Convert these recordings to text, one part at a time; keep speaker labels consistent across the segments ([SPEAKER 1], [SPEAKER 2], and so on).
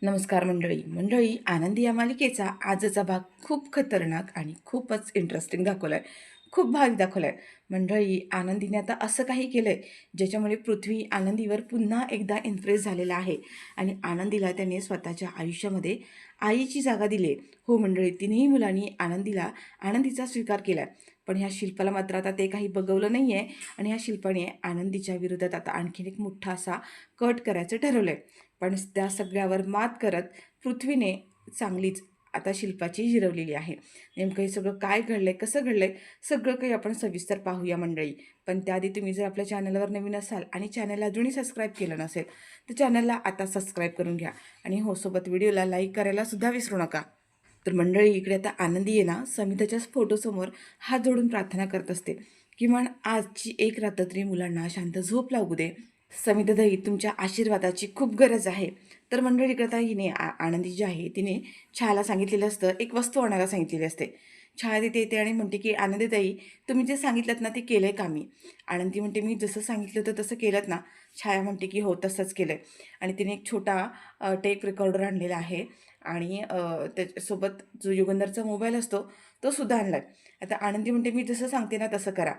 [SPEAKER 1] नमस्कार मंडळी. मंडळी, आनंदी या मालिकेचा आजचा भाग खूप खतरनाक आणि खूपच इंटरेस्टिंग दाखवला आहे. खूप भारी दाखवला आहे. मंडळी, आनंदीने आता असं काही केलं आहे, ज्याच्यामुळे पृथ्वी आनंदीवर पुन्हा एकदा इम्प्रेस झालेला आहे आणि आनंदीला त्याने स्वतःच्या आयुष्यामध्ये आईची जागा दिली आहे. हो मंडळी, तिन्ही मुलांनी आनंदीचा स्वीकार केला आहे. पण ह्या शिल्पाला मात्र आता ते काही बघवलं नाही आहे आणि ह्या शिल्पाने आनंदीच्या विरोधात आता आणखीन एक मोठा असा कट करायचं ठरवलं आहे. पण त्या सगळ्यावर मात करत पृथ्वीने चांगलीच आता शिल्पाची जिरवलेली आहे. नेमकं हे सगळं काय घडलंय, कसं घडलंय, सगळं काही आपण सविस्तर पाहूया मंडळी. पण त्याआधी तुम्ही जर आपल्या चॅनलवर नवीन असाल आणि चॅनलला अजूनही सबस्क्राईब केलं नसेल तर चॅनलला आता सबस्क्राईब करून घ्या आणि हो, सोबत व्हिडिओला लाईक करायला सुद्धा विसरू नका. तर मंडळी, इकडे आता आनंदी आहे ना, समिताच्याच फोटोसमोर हात जोडून प्रार्थना करत असते. किमान आजची एक रात्र तरी मुलांना शांत झोप लागू दे. समिताताई, तुमच्या आशीर्वादाची खूप गरज आहे. तर मंडळी, करता हिने आनंदी जी आहे तिने छायाला सांगितलेलं असतं, एक वस्तू आणायला सांगितलेली असते. छाया तिथे येते आणि म्हणते की आनंदीताई, तुम्ही जे सांगितलं ना ते केलं आहे का मी? आनंदी म्हणते, मी जसं सांगितलं होतं तसं केलं ना? छाया म्हणते की हो, तसंच केलं आहे. आणि तिने एक छोटा टेप रेकॉर्डर आणलेला आहे आणि त्याच्यासोबत जो युगंधरचा मोबाईल असतो तो सुद्धा आणला आहे. आता आनंदी म्हणते, मी जसं सांगते ना तसं करा.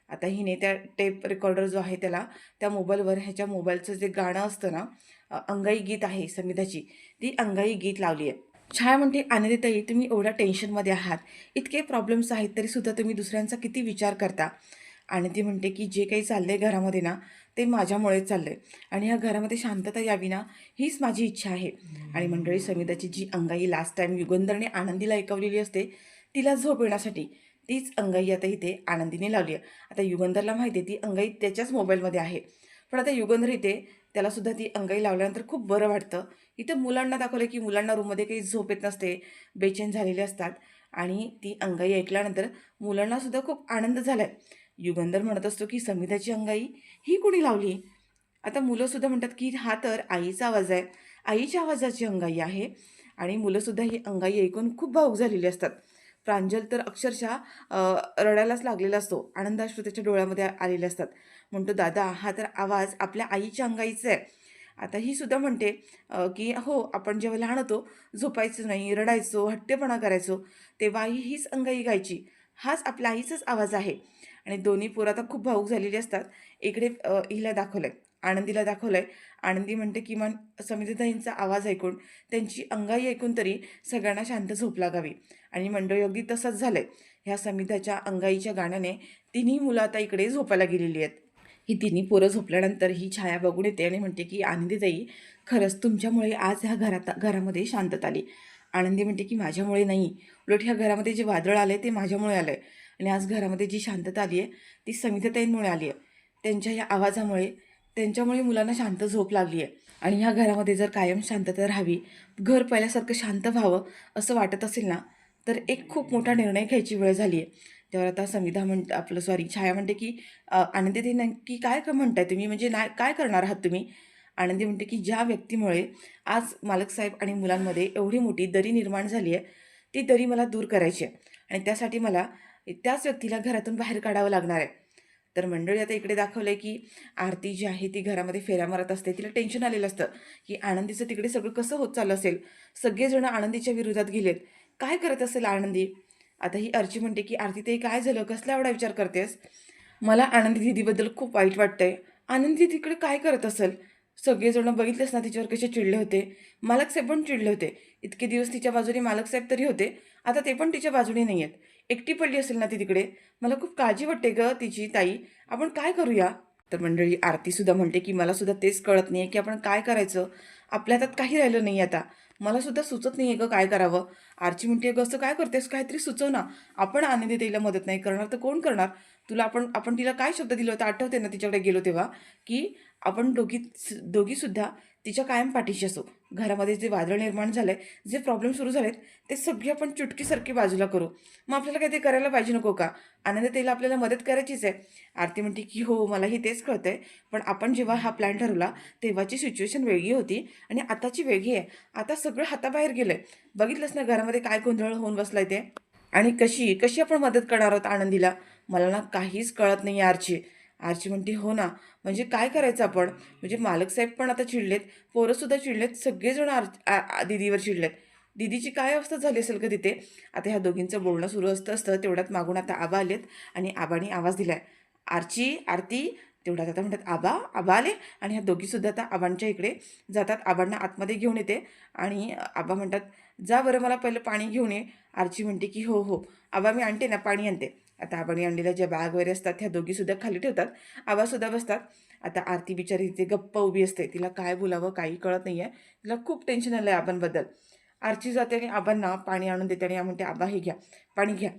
[SPEAKER 1] आता हिने त्या टेप रेकॉर्डर जो आहे त्याला त्या मोबाईलवर ह्याच्या मोबाईलचं जे गाणं असतं ना, अंगाई गीत आहे समिधाची, ती अंगाई गीत लावली आहे. छाया म्हणते, आनंदीताई, तुम्ही एवढ्या टेन्शनमध्ये आहात, इतके प्रॉब्लेम्स आहेत तरीसुद्धा तुम्ही दुसऱ्यांचा किती विचार करता. आनंदी म्हणते की जे काही चाललं आहे घरामध्ये ना, ते माझ्यामुळेच चाललं आहे आणि ह्या घरामध्ये शांतता यावी ना, हीच माझी इच्छा आहे. आणि मंडळी, समिधाची जी अंगाई लास्ट टाईम युगंधरने आनंदीला ऐकवलेली असते, तिला झोप येण्यासाठी तीच अंगाई आता इथे आनंदीने लावली आहे. आता युगंधरला माहिती आहे ती अंगाई त्याच्याच मोबाईलमध्ये आहे. पण आता युगंधर इथे त्यालासुद्धा ती अंगाई लावल्यानंतर खूप बरं वाटतं. इथं मुलांना दाखवलं की मुलांना रूममध्ये काही झोप येत नसते, बेचैन झालेले असतात आणि ती अंगाई ऐकल्यानंतर मुलांनासुद्धा खूप आनंद झाला आहे. युगंधर म्हणत असतो की समिधाची अंगाई ही कोणी लावली? आता मुलंसुद्धा म्हणतात की हा तर आईचा आवाज आहे, आईच्या आवाजाची अंगाई आहे. आणि मुलंसुद्धा ही अंगाई ऐकून खूप भावूक झालेली असतात. प्रांजल तर अक्षरशः रडायलाच लागलेला असतो. आनंदाश्रू त्याच्या डोळ्यामध्ये आलेले असतात. म्हणतो, दादा, हा तर आवाज आपल्या आईच्या अंगाईचा आहे. आता ही सुद्धा म्हणते की हो, आपण जेव्हा लहान होतो, झोपायचो नाही, रडायचो, हट्टेपणा करायचो, तेव्हा आई हीच अंगाई गायची. हाच आपल्या आईचाच आवाज आहे. आणि दोन्ही पोरं आता खूप भावूक झालेली असतात. इकडे हिला दाखवलंय, आनंदीला दाखवलंय. आनंदी म्हणते, किमान समिधाताईंचा आवाज ऐकून, त्यांची अंगाई ऐकून तरी सगळ्यांना शांत झोप लागावी. आणि मंडळी, अगदी तसंच झालंय. ह्या समिधाच्या अंगाईच्या गाण्याने तिन्ही मुलं आता इकडे झोपायला गेलेली आहेत. ही तिन्ही पोरं झोपल्यानंतर ही छाया बघून येते आणि म्हणते की आनंदीताई, खरंच तुमच्यामुळे आज ह्या घरामध्ये शांतता आली. आनंदी म्हणते की माझ्यामुळे नाही, उलट ह्या घरामध्ये जे वादळ आलं ते माझ्यामुळे आलं आहे आणि आज घरामध्ये जी शांतता आली आहे ती समिधाताईंमुळे आली आहे. त्यांच्या या आवाजामुळे, त्यांच्यामुळे मुलांना शांत झोप लागली आहे. आणि ह्या घरामध्ये जर कायम शांतता राहावी, घर पहिल्यासारखं शांत व्हावं असं वाटत असेल ना, तर एक खूप मोठा निर्णय घ्यायची वेळ झाली आहे. त्यावर आता छाया म्हणते की आनंदीताई, नक्की काय म्हणताय तुम्ही? म्हणजे काय करणार आहात तुम्ही? आनंदी म्हणते की ज्या व्यक्तीमुळे आज मालकसाहेब आणि मुलांमध्ये एवढी मोठी दरी निर्माण झाली आहे, ती दरी मला दूर करायची आहे आणि त्यासाठी मला त्याच व्यक्तीला घरातून बाहेर काढावं लागणार आहे. तर मंडळी, आता इकडे दाखवलं आहे की आरती जी आहे ती घरामध्ये फेऱ्या मारत असते. तिला टेन्शन आलेलं असतं की आनंदीचं तिकडे सगळं कसं होत चाललं असेल. सगळेजण आनंदीच्या विरोधात गेलेत. काय करत असेल आनंदी? आता ही अर्ची म्हणते की आरतीताई, काय झालं? कसला एवढा विचार करतेस? मला आनंदी दिदीबद्दल खूप वाईट वाटतंय. आनंदी तिकडे काय करत असेल? सगळेजण बघितलेस ना तिच्यावर कसे चिडले होते. मालकसाहेब पण चिडले होते. इतके दिवस तिच्या बाजूने मालकसाहेब तरी होते. आता ते पण तिच्या बाजूने नाही आहेत. एकटी पडली असेल ना ती तिकडे. मला खूप काळजी वाटते गं तिची, ताई. आपण काय करूया? तर मंडळी, आरतीसुद्धा म्हणते की मलासुद्धा तेच कळत नाही आहे की आपण काय करायचं? आपल्या हातात काही राहिलं नाही आता. मलासुद्धा सुचत नाही आहे गं काय करावं? आरची म्हणते, गं असं काय करतेस? काहीतरी सुचव ना. आपण आनंदीताईला मदत नाही करणार तर कोण करणार? आपण तिला काय शब्द दिला होता आठवते ना तिच्याकडे गेलो तेव्हा? की आपण दोघीसुद्धा तिच्या कायम पाठीशी असू. घरामध्ये जे वादळ निर्माण झालंय, जे प्रॉब्लेम सुरू झालेत, ते सगळे आपण चुटकीसारखी बाजूला करू. मग आपल्याला काहीतरी करायला पाहिजे नको का? आनंदताईला आपल्याला मदत करायचीच आहे. आरती म्हणते की हो, मलाही तेच कळतंय. पण आपण जेव्हा हा प्लॅन ठरवला, तेव्हाची सिच्युएशन वेगळी होती आणि आताची वेगळी आहे. आता सगळं हाताबाहेर गेलंय. बघितलंस ना घरामध्ये काय गोंधळ होऊन बसलाय ते? आणि कशी कशी आपण मदत करणार आहोत आनंदीला? मला ना काहीच कळत नाही आरची. आरची म्हणते हो ना, म्हणजे काय करायचं आपण? म्हणजे मालक साहेब पण आता चिडलेत, पोरंसुद्धा चिडलेत, सगळेजण दीदीवर चिडलेत. दीदीची काय अवस्था झाली असेल का तिथे? आता ह्या दोघींचं बोलणं सुरू असतं तेवढ्यात मागून आता आबा आलेत आणि आबानी आवाज दिलाय, आरची, आरती. तेवढ्यात आता म्हणतात आबा, आबा आले. आणि ह्या दोघीसुद्धा आता आबांच्या इकडे जातात. आबांना आतमध्ये घेऊन येते आणि आबा म्हणतात, जा बरं मला पहिलं पाणी घेऊन ये. आरची म्हणते की हो हो आबा मी आणते ना, पाणी आणते. आता आबाने आणलेल्या ज्या बॅग वगैरे असतात ह्या दोघीसुद्धा खाली ठेवतात. आबासुद्धा बसतात. आता आरती बिचारी तिथे गप्प उभी असते. तिला काय बोलावं काही कळत नाही आहे. तिला खूप टेन्शन आलं आहे आबांबद्दल. आरची जाते आणि आबांना पाणी आणून देते आणि म्हणते आबा हे घ्या, पाणी घ्या.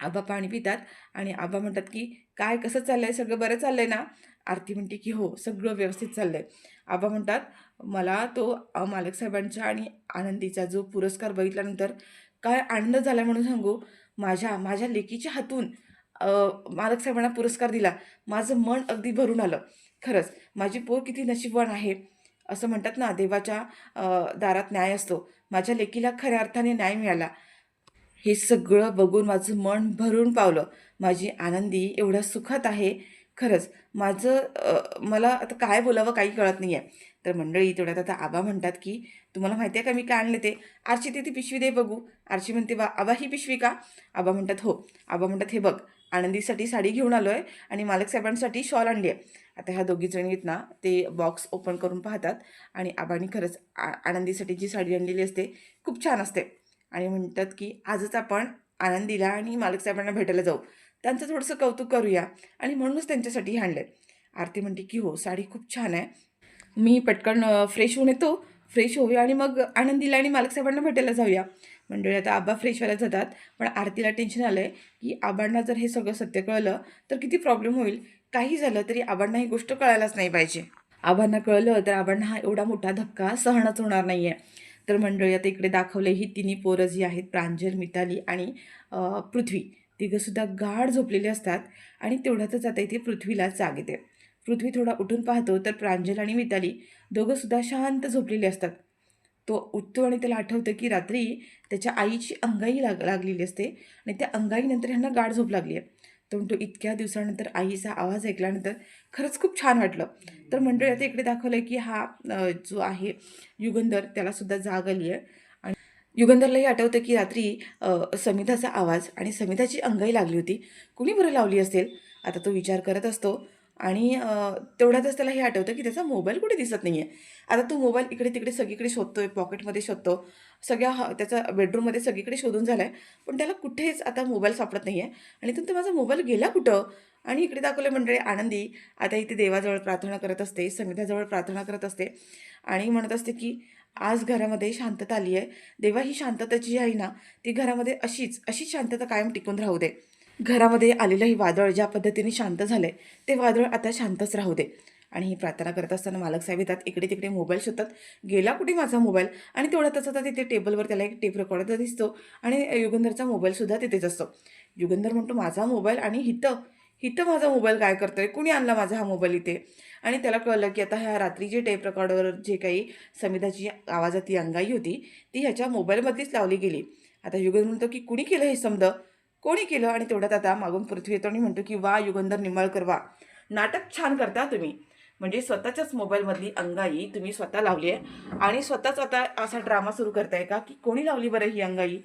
[SPEAKER 1] आबा पाणी पितात आणि आबा म्हणतात की काय कसं चाललं आहे, सगळं बरं चाललं आहे ना? आरती म्हणते की हो सगळं व्यवस्थित चाललं आहे. आबा म्हणतात मला तो मालक साहेबांचा आणि आनंदीचा जो पुरस्कार बघितल्यानंतर काय आनंद झाला म्हणून सांगू. माझ्या माझ्या लेकीच्या हातून अ, मालक साहेबांना पुरस्कार दिला. माझं मन अगदी भरून आलं. खरंच माझी पोर किती नशीबवान आहे. असं म्हणतात ना देवाच्या दारात न्याय असतो. माझ्या लेकीला खऱ्या अर्थाने न्याय मिळाला. हे सगळं बघून माझं मन भरून पावलं. माझी आनंदी एवढ्या सुखात आहे. खरंच मला आता काय बोलावं काही कळत नाही आहे. तर मंडळी तेवढ्यात आता आबा म्हणतात की तुम्हाला माहिती आहे का मी काय आणले ते? आरची ती पिशवी दे बघू. आरची म्हणते बा आबा ही पिशवी का? आबा म्हणतात हो. आबा म्हणतात हे बघ आनंदीसाठी साडी घेऊन आलो आहे आणि मालक साहेबांसाठी शॉल आणली आहे. आता ह्या दोघी जणी आहेत ना ते बॉक्स ओपन करून पाहतात आणि आबांनी खरंच आनंदीसाठी जी साडी आणलेली असते खूप छान असते. आणि म्हणतात की आजच आपण आनंदीला आणि मालक साहेबांना भेटायला जाऊ. त्यांचं थोडंसं कौतुक करूया आणि म्हणूनच त्यांच्यासाठी हे आणलं. आरती म्हणते की हो साडी खूप छान आहे. मी पटकन फ्रेश होऊन येतो. फ्रेश होऊया आणि मग आनंदीला आणि मालक साहेबांना भेटायला जाऊया. मंडळी आता आबा फ्रेश व्हायला जातात. पण आरतीला टेन्शन आलं आहे की आबांना जर हे सगळं सत्य कळलं तर किती प्रॉब्लेम होईल. काही झालं तरी आबांना ही गोष्ट कळायलाच नाही पाहिजे. आबांना कळलं तर आबांना हा एवढा मोठा धक्का सहनच होणार नाही आहे. तर मंडळी आता इकडे दाखवलं ही तिन्ही पोरं जी आहेत प्रांजल, मिताली आणि पृथ्वी तिघंसुद्धा गाढ झोपलेले असतात. आणि तेवढ्यातच आता इथे पृथ्वीला जाग येते. पृथ्वी थोडा उठून पाहतो तर प्रांजल आणि मिताली दोघंसुद्धा शांत झोपलेले असतात. तो उठतो आणि त्याला आठवतं की रात्री त्याच्या आईची अंगाई लागलेली असते आणि त्या अंगाईनंतर ह्यांना गाढ झोप लागली आहे. तो म्हणतो इतक्या दिवसानंतर आईचा आवाज ऐकल्यानंतर खरंच खूप छान वाटलं. तर मंडळी आता इकडे दाखवलं की हा जो आहे युगंधर त्यालासुद्धा जाग आली आहे. आणि युगंधरलाही आठवतं की रात्री समिधाचा आवाज आणि समिधाची अंगाई लागली होती. कुणी बरं लावली असेल? आता तो विचार करत असतो आणि तेवढ्यातच त्याला हे आठवतं की त्याचा मोबाईल कुठे दिसत नाही आहे. आता तो मोबाईल इकडे तिकडे सगळीकडे शोधतोय, पॉकेटमध्ये शोधतो, त्याच्या बेडरूममध्ये सगळीकडे शोधून झाला आहे. पण त्याला कुठेच आता मोबाईल सापडत नाही आहे. आणि तो माझा मोबाईल गेला कुठं? आणि इकडे दाखवलं मंडळी आनंदी आता इथे देवाजवळ प्रार्थना करत असते, समिधाजवळ प्रार्थना करत असते आणि म्हणत असते की आज घरामध्ये शांतता आली आहे. देवा ही शांतता जी आहे ना, ती घरामध्ये अशीच शांतता कायम टिकून राहू दे. घरामध्ये आलेलं हे वादळ ज्या पद्धतीने शांत झालं आहे, ते वादळ आता शांतच राहू दे. आणि ही प्रार्थना करत असताना मालक साहेब येतात. इकडे तिकडे मोबाईल शोधतात. गेला कुठे माझा मोबाईल? आणि तेवढ्यातच आता तिथे टेबलवर त्याला एक टेप रेकॉर्डर दिसतो आणि युगंधरचा मोबाईलसुद्धा तिथेच असतो. युगंधर म्हणतो माझा मोबाईल आणि हिथं माझा मोबाईल काय करतोय? कुणी आणला माझा हा मोबाईल इथे? आणि त्याला कळलं की आता ह्या रात्री जे टेप रेकॉर्डरवर जे काही समिधाची आवाजातली अंगाई होती ती ह्याच्या मोबाईलमध्येच लावली गेली. आता युगंधर म्हणतो की कुणी केलं हे समद? कोणी केलं? आणि तेवढ्यात आता मागून पृथ्वी येतो आणि म्हणतो की वा युगंधर निंबाळकर वा, नाटक छान करता तुम्ही. म्हणजे स्वतःच्याच मोबाईलमधली अंगाई तुम्ही स्वतः लावली आहे आणि स्वतःच आता असा ड्रामा सुरू करताय का की कोणी लावली बरं ही अंगाई?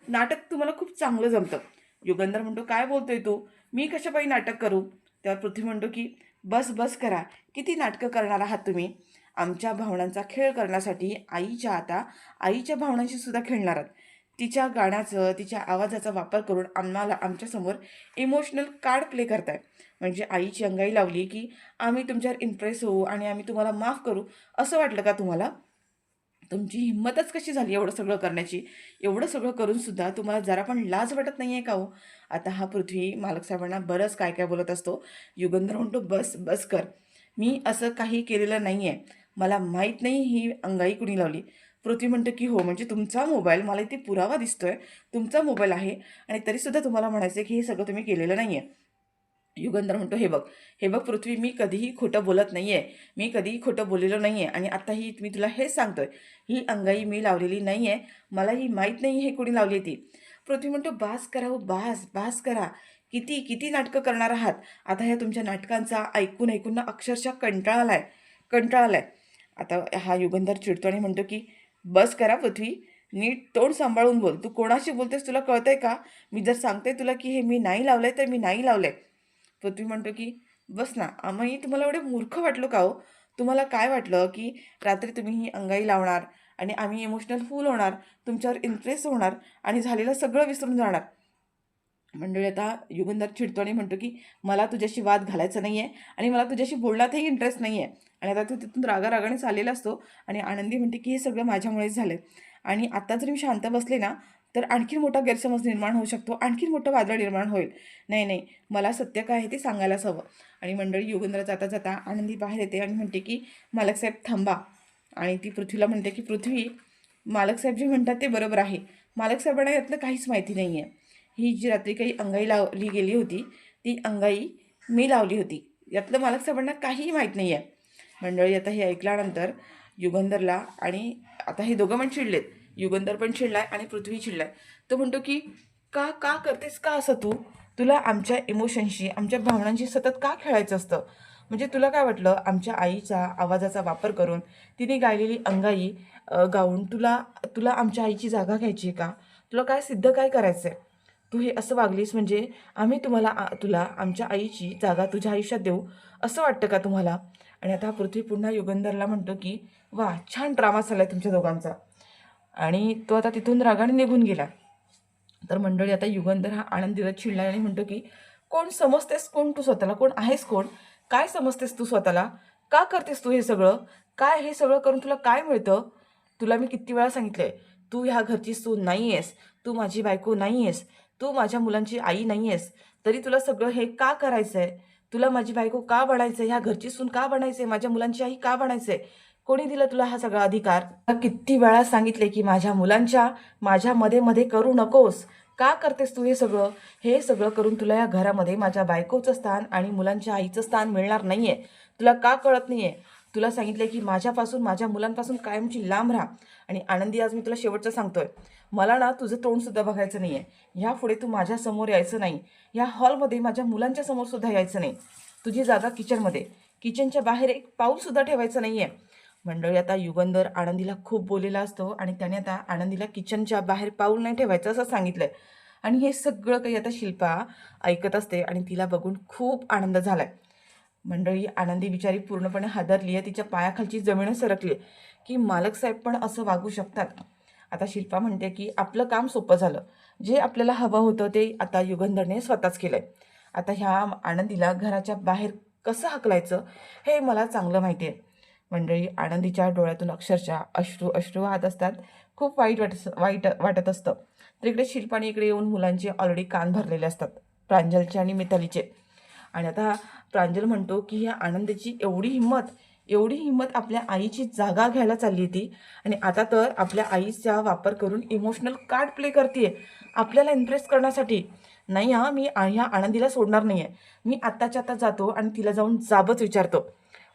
[SPEAKER 1] नाटक तुम्हाला खूप चांगलं जमतं. युगंधर म्हणतो काय बोलतोय तू? मी कशापायी नाटक करू? त्यावर पृथ्वी म्हणतो की बस बस करा. किती नाटकं करणार आहात तुम्ही? आमच्या भावनांचा खेळ करण्यासाठी आईच्या भावनांशी सुद्धा खेळणार आहात. तिच्या गाण्याचं, तिच्या आवाजाचा वापर करून आम्हाला आमच्यासमोर इमोशनल कार्ड प्ले करताय. म्हणजे आईची अंगाई लावली की आम्ही तुमच्यावर इम्प्रेस होऊ आणि आम्ही तुम्हाला माफ करू, असं वाटलं का तुम्हाला? तुमची हिंमतच कशी झाली एवढं सगळं करण्याची? एवढं सगळं करूनसुद्धा तुम्हाला जरा पण लाज वाटत नाही आहे का हो? आता हा पृथ्वी मालक साहेबांना बरंच काय काय बोलत असतो. युगंधर म्हणतो बस बस कर. मी असं काही केलेलं नाही आहे. मला माहीत नाही ही अंगाई कुणी लावली. पृथ्वी म्हणतं की हो म्हणजे तुमचा मोबाईल मला इथे पुरावा दिसतोय. तुमचा मोबाईल आहे आणि तरीसुद्धा तुम्हाला म्हणायचं आहे की हे सगळं तुम्ही केलेलं नाही आहे. युगंधर म्हणतो हे बघ पृथ्वी मी कधीही खोटं बोलत नाही आहे. मी कधीही खोटं बोललेलं नाही आहे आणि आत्ताही मी तुला हेच सांगतोय. ही अंगाई मी लावलेली नाही आहे. मलाही माहीत नाही हे कोणी लावली ती. पृथ्वी म्हणतो बास करा हो बास करा. किती किती नाटकं करणार आहात. आता ह्या तुमच्या नाटकांचा ऐकून ऐकून ना अक्षरशः कंटाळा आलाय. आता हा युगंधर चिडतो आणि म्हणतो की बस करा पृथ्वी, नीट तोंड सांभाळून बोल. तू कोणाशी बोलतेस तुला कळतंय का? मी जर सांगते तुला की हे मी नाही लावलंय तर मी नाही लावलंय. पृथ्वी म्हणतो की बस ना. आम्ही तुम्हाला एवढे मूर्ख वाटलो का हो? तुम्हाला काय वाटलं की रात्री तुम्ही ही अंगाई लावणार आणि आम्ही इमोशनल फूल होणार, तुमच्यावर इम्प्रेस होणार आणि झालेलं सगळं विसरून जाणार. मंडळी आता युगंधर चिडतो आणि म्हणतो की मला तुझ्याशी वाद घालायचा नाही आहे आणि मला तुझ्याशी बोलण्यातही इंटरेस्ट नाही आहे. आणि आता तो तिथून रागारागाने चाललेला असतो आणि आनंदी म्हणते की हे सगळं माझ्यामुळेच झालं आणि आता जर मी शांत बसले ना तर आणखीन मोठा गैरसमज निर्माण होऊ शकतो, आणखीन मोठं वादळ निर्माण होईल. नाही नाही, मला सत्य काय आहे ते सांगायलाच हवं. आणि मंडळी युगंधर जाता जाता आनंदी बाहेर येते आणि म्हणते की मालकसाहेब थांबा. आणि ती पृथ्वीला म्हणते की पृथ्वी, मालकसाहेब जे म्हणतात ते बरोबर आहे. मालकसाहेबांना यातलं काहीच माहिती नाही आहे. ही जी रात्री काही अंगाई लावली गेली होती ती अंगाई मी लावली होती, यातलं मालकसाहेबांना काहीही माहीत नाही आहे. मंडळी आता हे ऐकल्यानंतर युगंधरला, आणि आता हे दोघं पण चिडलेत, युगंधर पण चिडलाय आणि पृथ्वी चिडलाय. तो म्हणतो की का का करतेस का असं तू? तुला आमच्या इमोशनशी, आमच्या भावनांशी सतत का खेळायचं असतं? म्हणजे तुला काय वाटलं आमच्या आईचा आवाजाचा वापर करून तिने गायलेली अंगाई गाऊन तुला तुला आमच्या आईची जागा घ्यायची आहे का? तुला काय सिद्ध काय करायचं आहे? तू हे असं वागलीस म्हणजे आम्ही तुला आमच्या आईची जागा तुझ्या आयुष्यात देऊ असं वाटतं का तुम्हाला? आणि आता पृथ्वी पुन्हा युगंधरला म्हणतो की वा, छान ड्रामा चाललाय तुमच्या दोघांचा. आणि तो आता तिथून रागाने निघून गेला. तर मंडळी आता युगंधर हा आनंदीला चिडला आणि म्हणतो की कोण समजतेस, कोण तू स्वतःला, कोण आहेस कोण? काय समजतेस तू स्वतःला? का करतेस तू हे सगळं? काय हे सगळं करून तुला काय मिळतं? तुला मी किती वेळा सांगितलंय, तू ह्या घरची सून नाही आहेस, तू माझी बायको नाही आहेस, तू माझ्या मुलांची आई नाही आहेस, तरी तुला सगळं हे का करायचं आहे? तुला माझी बायको का बनायचं आहे? ह्या घरची सून का बनायचं आहे? माझ्या मुलांची आई का बनायचं आहे? कोणी दिलं तुला हा सगळा अधिकार? किती वेळा सांगितले की माझ्या मध्ये मध्ये करू नकोस. का करतेस तू हे सगळं? हे सगळं करून तुला या घरामध्ये माझ्या बायकोचं स्थान आणि मुलांच्या आईचं स्थान मिळणार नाहीये. तुला का कळत नाहीये? तुला सांगितलंय की माझ्यापासून, माझ्या मुलांपासून कायमची लांब राहा. आणि आनंदी, आज मी तुला शेवटचं सांगतोय, मला ना तुझं तोंड सुद्धा बघायचं नाहीये. ह्यापुढे तू माझ्या समोर यायचं नाही. ह्या हॉलमध्ये माझ्या मुलांच्या समोर सुद्धा यायचं नाही. तुझी जागा किचनमध्ये, किचनच्या बाहेर एक पाऊल सुद्धा ठेवायचं नाहीये. मंडळी आता युगंधर आनंदीला खूप बोललेला असतो आणि त्याने आता आनंदीला किचनच्या बाहेर पाऊल नाही ठेवायचं असं सांगितलंय. आणि हे सगळं काही आता शिल्पा ऐकत असते आणि तिला बघून खूप आनंद झालाय. मंडळी आनंदी बिचारी पूर्णपणे हादरली आहे, तिच्या पायाखालची जमीनच सरकली आहे की मालक साहेब पण असं वागू शकतात. आता शिल्पा म्हणते की आपलं काम सोपं झालं, जे आपल्याला हवं होतं ते आता युगंधरने स्वतःच केलंय. आता ह्या आनंदीला घराच्या बाहेर कसं हाकलायचं हे मला चांगलं माहिती आहे. मंडळी आनंदीच्या डोळ्यातून अक्षरशः अश्रू अश्रू वाहत असतात. खूप वाईट वाटत असतं. तर इकडे शिल्पाने इकडे येऊन मुलांचे ऑलरेडी कान भरलेले असतात, प्रांजलचे आणि मितालीचे. आणि आता प्रांजल म्हणतो की ह्या आनंदीची एवढी हिंमत आपल्या आईची जागा घ्यायला चालली होती आणि आता तर आपल्या आईचा वापर करून इमोशनल कार्ड प्ले करते आपल्याला इम्प्रेस करण्यासाठी. नाही हा, मी ह्या आनंदीला सोडणार नाही आहे. मी आत्ताच्या आता जातो आणि तिला जाऊन जाबच विचारतो.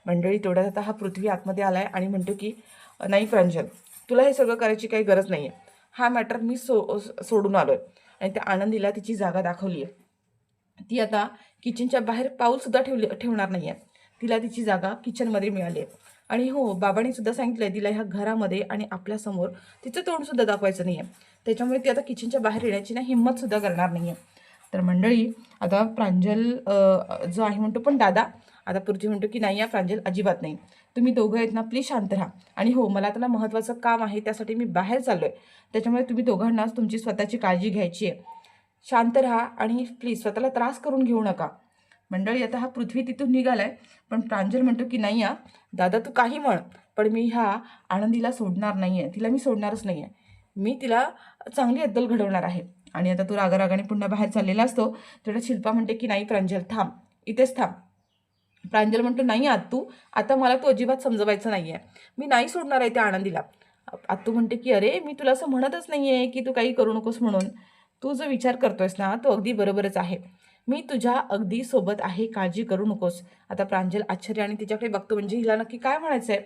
[SPEAKER 1] मंडळी तेवढ्यात आता हा पृथ्वी आतमध्ये आलाय आणि म्हणतो की नाही प्रांजल, तुला हे सगळं करायची काही गरज नाही आहे. हा मॅटर मी सोडून आलोय. आणि त्या आनंदीला तिची जागा दाखवली आहे. ती आता किचनच्या बाहेर पाऊलसुद्धा ठेवणार नाही आहे. तिला तिची जागा किचनमध्ये मिळाली आहे. आणि हो, बाबांनी सुद्धा सांगितलं आहे तिला ह्या घरामध्ये आणि आपल्यासमोर तिचं तोंडसुद्धा दाखवायचं नाही आहे. त्याच्यामुळे ती आता किचनच्या बाहेर येण्याची ना हिंमतसुद्धा करणार नाही आहे. तर मंडळी आता प्रांजल जो आहे म्हणतो पण दादा, आता पृथ्वी म्हणतो की नाही या प्रांजल, अजिबात नाही. तुम्ही दोघं आहेत ना, प्लीज शांत राहा. आणि हो, मला त्याला महत्त्वाचं काम आहे, त्यासाठी मी बाहेर चाललो आहे. त्याच्यामुळे तुम्ही दोघांनाच तुमची स्वतःची काळजी घ्यायची आहे. शांत राहा आणि प्लीज स्वतःला त्रास करून घेऊ नका. मंडळी आता हा पृथ्वी तिथून निघालाय, पण प्रांजल म्हणतो की नाही या दादा, तू काही म्हण, पण मी ह्या आनंदीला सोडणार नाही आहे. तिला मी सोडणारच नाही आहे. मी तिला चांगली अद्दल घडवणार आहे. आणि आता तो रागारागाने पुन्हा बाहेर चाललेला असतो. तेवढा शिल्पा म्हणते की नाही प्रांजल, थांब, इथेच थांब. प्रांजल म्हणतो नाही आत्तू, आता मला तू अजिबात समजवायचं नाही आहे. मी नाही सोडणार आहे त्या आनंदीला. आत्तू म्हणते की अरे, मी तुला असं म्हणतच नाही आहे की तू काही करू नकोस म्हणून. तू जो विचार करतोयस ना, तो अगदी बरोबरच आहे. मी तुझ्या अगदी सोबत आहे, काळजी करू नकोस. आता प्रांजल आश्चर्याने तिच्याकडे बघतो, म्हणजे हिला नक्की काय म्हणायचं आहे.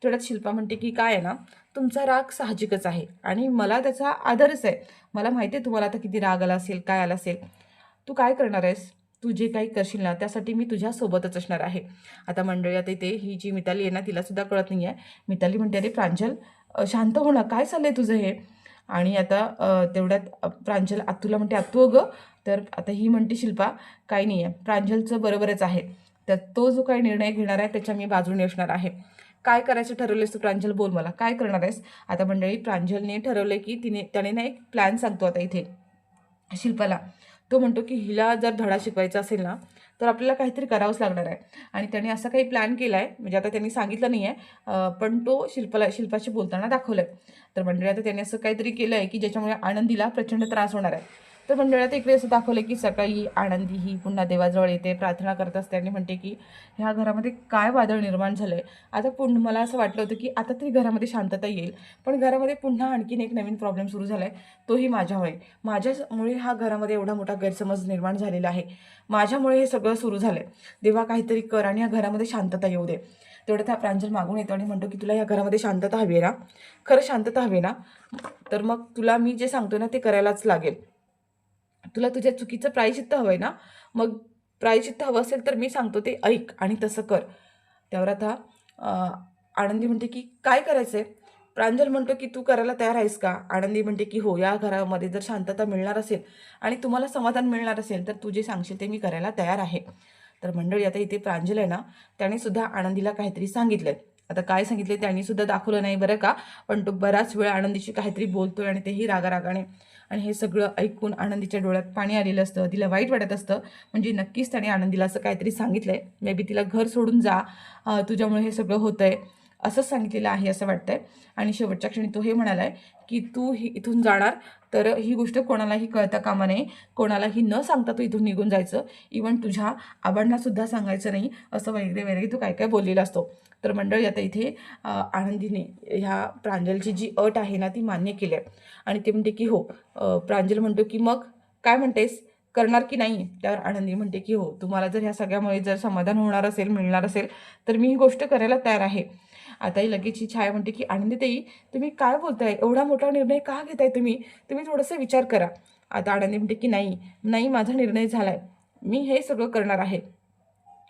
[SPEAKER 1] तेवढ्यात शिल्पा म्हणते की काय आहे ना, तुमचा राग साहजिकच आहे आणि मला त्याचा आदरच आहे. मला माहिती आहे तुम्हाला आता किती राग आला असेल, काय आला असेल. तू काय करणार आहेस? तू जे काही करशील ना त्यासाठी मी तुझ्यासोबतच असणार आहे. आता मंडळी आता इथे ही जी मिताली आहे ना तिलासुद्धा कळत नाही आहे. मिताली म्हणते, अरे प्रांजल शांत हो ना, काय चाललं आहे तुझं हे? आणि आता तेवढ्यात प्रांजल आत्तूला म्हणते, आत्तू अगं. तर आता ही म्हणते शिल्पा, काही नाही आहे, प्रांजलचं बरोबरच आहे. तर तो जो काही निर्णय घेणार आहे त्याच्या मी बाजूने असणार आहे. काय करायचं ठरवलंयस तू प्रांजल, बोल मला, काय करणार आहेस? आता मंडळी प्रांजलने ठरवलं की त्याने ना एक प्लॅन सांगतो आता इथे शिल्पाला. तो म्हणतो की हिला जर धडा शिकवायचा असेल ना तर आपल्याला काहीतरी करावंच लागणार आहे. आणि त्याने असा काही प्लॅन केला आहे, म्हणजे आता त्यांनी सांगितलं नाही आहे, पण तो शिल्पाशी बोलताना दाखवलं आहे. तर मंडळी आता त्याने असं काहीतरी केलं आहे की ज्याच्यामुळे आनंदीला प्रचंड त्रास होणार आहे. तर मंडळात इकडे असं दाखवलं की सकाळी आनंदी ही पुन्हा देवाजवळ येते, प्रार्थना करत असते आणि म्हणते की ह्या घरामध्ये काय वादळ निर्माण झालं आहे. आता पुन्हा मला असं वाटलं होतं की आता तरी घरामध्ये शांतता येईल, पण घरामध्ये पुन्हा आणखीन एक नवीन प्रॉब्लेम सुरू झाला आहे, तोही माझ्यामुळे हा घरामध्ये एवढा मोठा गैरसमज निर्माण झालेला आहे. माझ्यामुळे हे सगळं सुरू झालं आहे. देवा काहीतरी कर आणि या घरामध्ये शांतता येऊ दे. तेवढं त्या प्रांजल मागून येतो आणि म्हणतो की तुला या घरामध्ये शांतता हवी आहे ना? खरं शांतता हवी ना? तर मग तुला मी जे सांगतो ना ते करायलाच लागेल. तुला तुझ्या चुकीचं प्रायश्चित्त हवं आहे ना? मग प्रायश्चित्त हवं असेल तर मी सांगतो ते ऐक आणि तसं कर. त्यावर आता आनंदी म्हणते की काय करायचं आहे? प्रांजल म्हणतो की तू करायला तयार आहेस का? आनंदी म्हणते की हो, या घरामध्ये जर शांतता मिळणार असेल आणि तुम्हाला समाधान मिळणार असेल तर तू जे सांगशील ते मी करायला तयार आहे. तर मंडळी आता इथे प्रांजल आहे ना, त्याने सुद्धा आनंदीला काहीतरी सांगितलंय. आता काय सांगितले त्यांनी सुद्धा दाखवलं नाही बरं का, पण तो बराच वेळ आनंदीशी काहीतरी बोलतोय आणि तेही रागारागाने. आणि हे सगळं ऐकून आनंदीच्या डोळ्यात पाणी आलेलं असतं, तिला वाईट वाटत असतं. म्हणजे नक्कीच त्याने आनंदीला असं काहीतरी सांगितलंय, मे बी तिला घर सोडून जा, तुझ्यामुळे हे सगळं होतंय असंच सांगितलेलं आहे असं वाटतंय. आणि शेवटच्या क्षणी तो हे म्हणाला आहे की तू इथून जाणार तर ही गोष्ट कोणालाही कळता कामा नये, कोणालाही न सांगता तू इथून निघून जायचं, इवन तुझ्या आबांनासुद्धा सांगायचं नाही, असं वगैरे वगैरे तू काय काय बोललेला असतो. तर मंडळी आता इथे आनंदीने ह्या प्रांजलची जी अट आहे ना ती मान्य केली आहे. आणि ते म्हणते की हो. प्रांजल म्हणतो की मग काय म्हणतेस, करणार की नाही? त्यावर आनंदी म्हणते की हो, तुम्हाला जर ह्या सगळ्यामुळे जर समाधान होणार असेल, मिळणार असेल तर मी ही गोष्ट करायला तयार आहे. आताही लगेच ही छाया म्हणते की आनंदीताई, तुम्ही काय बोलताय? एवढा मोठा निर्णय का घेताय तुम्ही? तुम्ही थोडंसं विचार करा. आता आनंदी म्हणते की नाही नाही, माझा निर्णय झालाय, मी हे सगळं करणार आहे.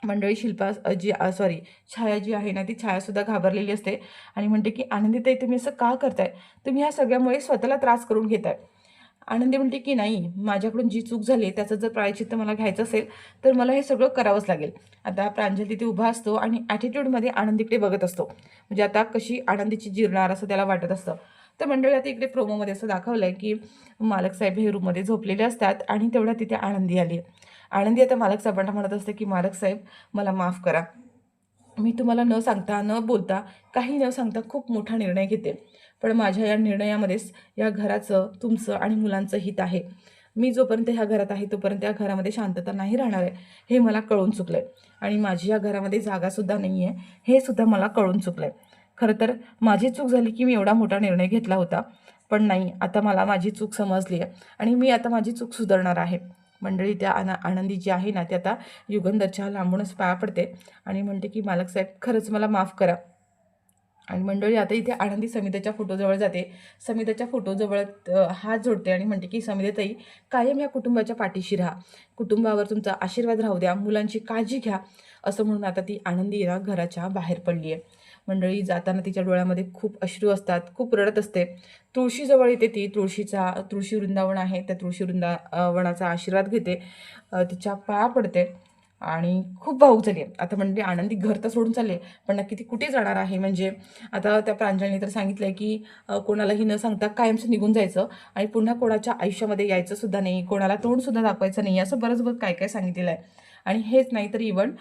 [SPEAKER 1] मंडळी सॉरी, छाया जी आहे ना ती छायासुद्धा घाबरलेली असते आणि म्हणते की आनंदीताई, तुम्ही असं का करताय? तुम्ही ह्या सगळ्यामुळे स्वतःला त्रास करून घेताय. आनंदी म्हणते की नाही, माझ्याकडून जी चूक झाली आहे त्याचं जर प्रायश्चित्त मला घ्यायचं असेल तर मला हे सगळं करावंच लागेल. आता प्रांजल तिथे उभा असतो आणि ॲटिट्यूडमध्ये आनंदीकडे बघत असतो, म्हणजे आता कशी आनंदीची जिरणार असं त्याला वाटत असतं. तर मंडळी आता इकडे प्रोमोमध्ये असं दाखवलं आहे की मालक साहेब हे रूममध्ये झोपलेले असतात आणि तेवढ्या तिथे आनंदी आली आहे. आनंदी आता मालक साहेबांना म्हणत असते की मालक साहेब, मला माफ करा, मी तुम्हाला न सांगता न बोलता काही न सांगता खूप मोठा निर्णय घेते, पण माझ्या या निर्णयामध्येच या घराचं, तुमचं आणि मुलांचं हित आहे. मी जोपर्यंत ह्या घरात आहे तोपर्यंत या घरामध्ये शांतता नाही राहणार आहे, हे मला कळून चुकलं आहे. आणि माझी या घरामध्ये जागासुद्धा नाही आहे, हे सुद्धा मला कळून चुकलं आहे. खरं तर माझी चूक झाली की मी एवढा मोठा निर्णय घेतला होता, पण नाही, आता मला माझी चूक समजली आहे आणि मी आता माझी चूक सुधारणार आहे. मंडळी त्या आनंदी जी आहे ना ती आता युगंधरच्या लांबूनच पाया पडते आणि म्हणते की मालक साहेब, खरंच मला माफ करा. आणि मंडळी आता इथे आनंदी समितेच्या फोटोजवळ जाते. समितेच्या फोटोजवळ हात जोडते आणि म्हणते की समितेताई, कायम या कुटुंबाच्या पाठीशी राहा, कुटुंबावर तुमचा आशीर्वाद राहू द्या, मुलांची काळजी घ्या, असं म्हणून आता ती आनंदी ना घराच्या बाहेर पडली आहे. मंडळी जाताना तिच्या डोळ्यामध्ये खूप अश्रू असतात, खूप रडत असते. तुळशीजवळ येते ती, तुळशी वृंदावन आहे, त्या तुळशी वृंदावनाचा आशीर्वाद घेते, तिच्या पाया पडते आणि खूप भावूक झाली आहे. आता म्हणजे आनंदी घर तर सोडून चालले, पण नक्की ती कुठे जाणार आहे? म्हणजे आता त्या प्रांजलने तर सांगितलं आहे की कोणालाही न सांगता कायमचं निघून जायचं आणि पुन्हा कोणाच्या आयुष्यामध्ये यायचं सुद्धा नाही, कोणाला तोंडसुद्धा दाखवायचं नाही, असं बरंच काय काय सांगितलेलं आहे. आणि हेच नाही तर इवन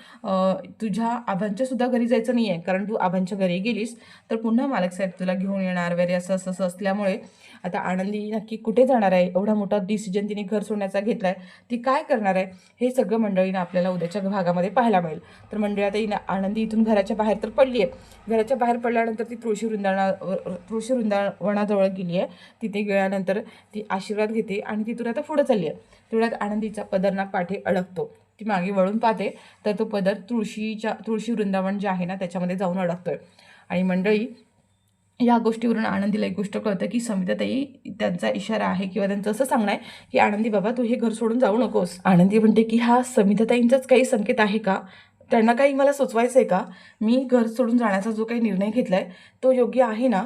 [SPEAKER 1] तुझ्या आबांच्यासुद्धा घरी जायचं नाही आहे, कारण तू आबांच्या घरी गेलीस तर पुन्हा मालक साहेब तुला घेऊन येणार वगैरे, असं असं असं असल्यामुळे आता आनंदी नक्की कुठे जाणार आहे? एवढा मोठा डिसिजन तिने घर सोडण्याचा घेतला आहे, ती काय करणार आहे? हे सगळं मंडळीनं आपल्याला उद्याच्या भागामध्ये पाहायला मिळेल. तर मंडळी आता आनंदी इथून घराच्या बाहेर तर पडली आहे. घराच्या बाहेर पडल्यानंतर ती तुळशी वृंदावनाजवळ गेली आहे. तिथे गेल्यानंतर ती आशीर्वाद घेते आणि तिथून आता पुढं चालली आहे. तेवढ्यात आनंदीचा पदर पाठे अडकतो. ती मागे वळून पाहते तर तो पदर तुळशी वृंदावन जे आहे ना त्याच्यामध्ये जाऊन अडकतोय. आणि मंडळी या गोष्टीवरून आनंदीला एक गोष्ट कळतं की समिताताई त्यांचा इशारा आहे किंवा त्यांचं असं सांगणं आहे की आनंदी बाबा तू हे घर सोडून जाऊ नकोस. आनंदी म्हणते की हा समिताताईंचाच काही संकेत आहे का, त्यांना काही मला सुचवायचं आहे का, मी घर सोडून जाण्याचा जो काही निर्णय घेतला आहे तो योग्य आहे ना,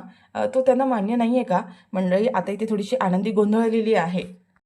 [SPEAKER 1] तो त्यांना मान्य नाही आहे का. मंडळी आता इथे थोडीशी आनंदी गोंधळलेली आहे.